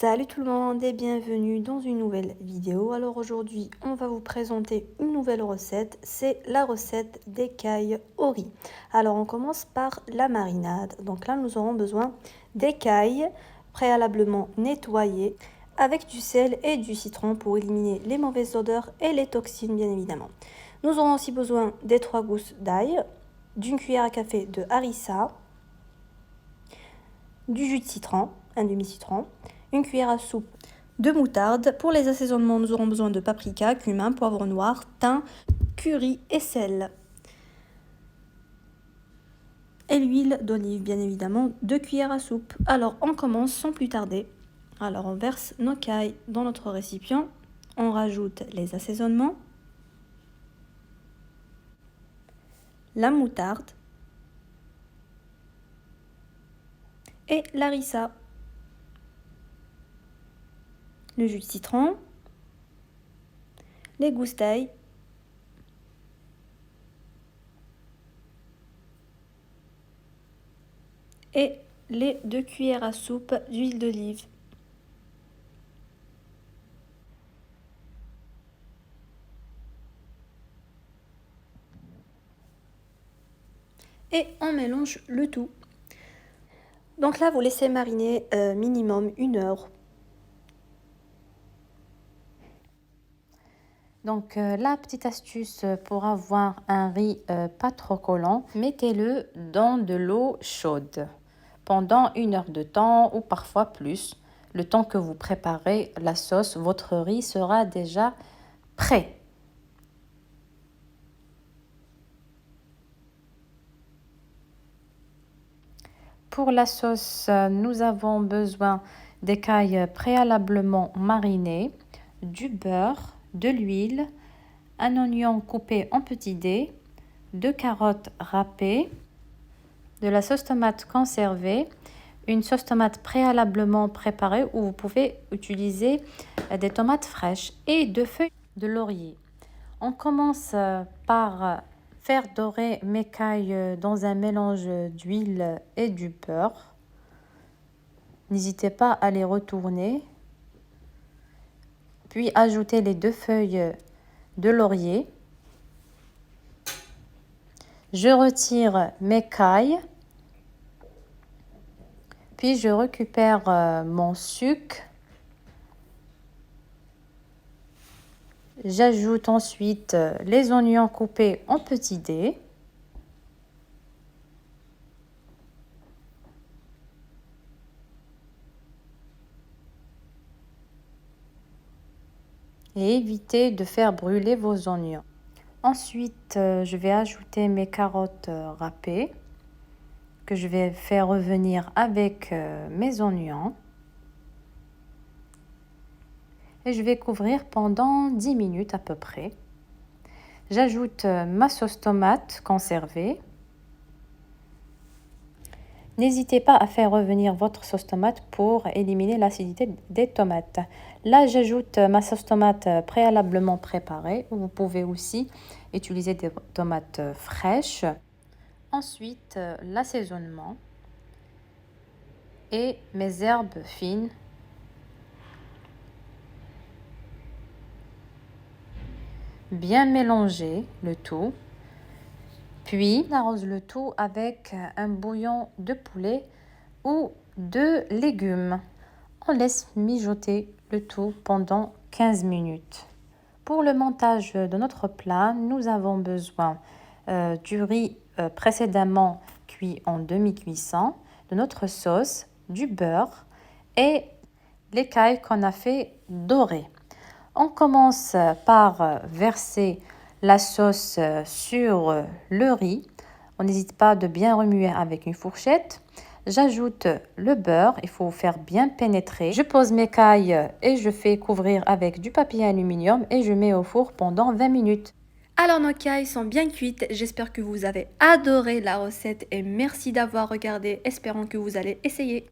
Salut tout le monde et bienvenue dans une nouvelle vidéo. Alors aujourd'hui, on va vous présenter une nouvelle recette. C'est la recette d'écailles au riz. Alors on commence par la marinade. Donc là, nous aurons besoin d'écailles préalablement nettoyées avec du sel et du citron pour éliminer les mauvaises odeurs et les toxines bien évidemment. Nous aurons aussi besoin des 3 gousses d'ail, d'une cuillère à café de harissa, du jus de citron, un demi-citron, une cuillère à soupe de moutarde. Pour les assaisonnements, nous aurons besoin de paprika, cumin, poivre noir, thym, curry et sel. Et l'huile d'olive, bien évidemment, 2 cuillères à soupe. Alors, on commence sans plus tarder. Alors, on verse nos cailles dans notre récipient. On rajoute les assaisonnements, la moutarde et l'harissa. Le jus de citron, les gousses d'ail et les 2 cuillères à soupe d'huile d'olive. Et on mélange le tout. Donc là, vous laissez mariner minimum 1 heure. Donc la petite astuce pour avoir un riz pas trop collant, mettez-le dans de l'eau chaude pendant 1 heure de temps ou parfois plus. Le temps que vous préparez la sauce, votre riz sera déjà prêt. Pour la sauce, nous avons besoin d'écailles préalablement marinées, du beurre, de l'huile, un oignon coupé en petits dés, 2 carottes râpées, de la sauce tomate conservée, une sauce tomate préalablement préparée où vous pouvez utiliser des tomates fraîches et 2 feuilles de laurier. On commence par faire dorer mes cailles dans un mélange d'huile et du beurre. N'hésitez pas à les retourner. Puis ajouter les 2 feuilles de laurier. Je retire mes cailles. Puis je récupère mon sucre. J'ajoute ensuite les oignons coupés en petits dés. Et évitez de faire brûler vos oignons. Ensuite, je vais ajouter mes carottes râpées que je vais faire revenir avec mes oignons. Et je vais couvrir pendant 10 minutes à peu près. J'ajoute ma sauce tomate conservée. N'hésitez pas à faire revenir votre sauce tomate pour éliminer l'acidité des tomates. Là, j'ajoute ma sauce tomate préalablement préparée. Vous pouvez aussi utiliser des tomates fraîches. Ensuite, l'assaisonnement et mes herbes fines. Bien mélanger le tout. Puis, on arrose le tout avec un bouillon de poulet ou de légumes. On laisse mijoter le tout pendant 15 minutes. Pour le montage de notre plat, nous avons besoin du riz précédemment cuit en demi-cuisson, de notre sauce, du beurre et l'écaille qu'on a fait dorer. On commence par verser la sauce sur le riz. On n'hésite pas de bien remuer avec une fourchette. J'ajoute le beurre, il faut faire bien pénétrer. Je pose mes cailles et je fais couvrir avec du papier aluminium et je mets au four pendant 20 minutes. Alors nos cailles sont bien cuites, j'espère que vous avez adoré la recette et merci d'avoir regardé, espérons que vous allez essayer.